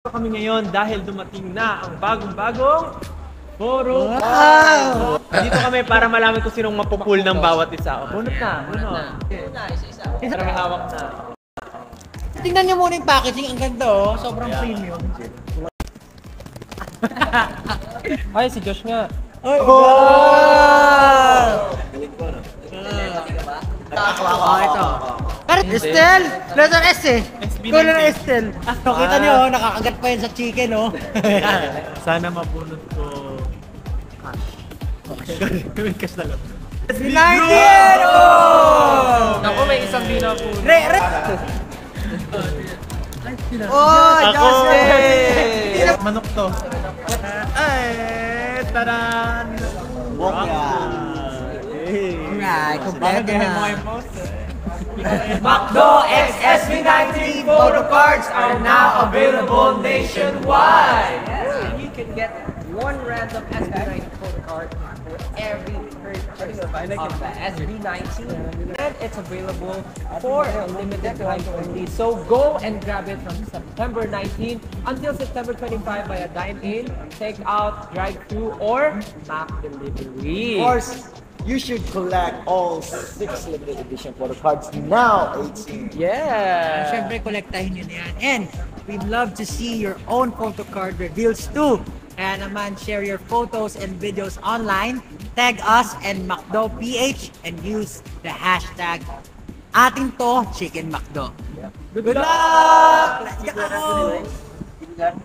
Kami ngayon dahil dumating na ang bagong-bagong Photo Wow! Cards. Dito kami para malaman kung sinong mapupul ng bawat isa. Bunot na, bunot. Isa-isa. Para may hawak na. Tingnan niyo muna yung packaging, ang ganda oh, sobrang premium. Ay, si Josh nga. Oh! Wow! Ito. Pero Estel! Letter S eh! SB19. Kulo na Estel. So kita niyo oh, nakakagat pa yan sa chicken oh. Sana mabunot ko. Gawin cash na lang. SB19! Oh! Ako may isang di na po. Re! Oh, Ako! Jose! Manok to. Ay! Taran! Alright, kompleto na. Macdo XSB19 photo cards are now available nationwide. Yes, you can get one random SB19 photo card for every purchase of the SB19, and it's available for a limited time only. So go and grab it from September 19 until September 25 via dine-in, take-out, drive-thru, or Mac delivery. Of course, you should collect all 6 limited edition photo cards now, 18. Yeah. Siyempre, kolektahin nyo na yan. And we'd love to see your own photo card reveals too. Kaya naman, share your photos and videos online, tag us and MacDoPH, and use the hashtag ating to Chicken Macdo. Good luck! Let's go!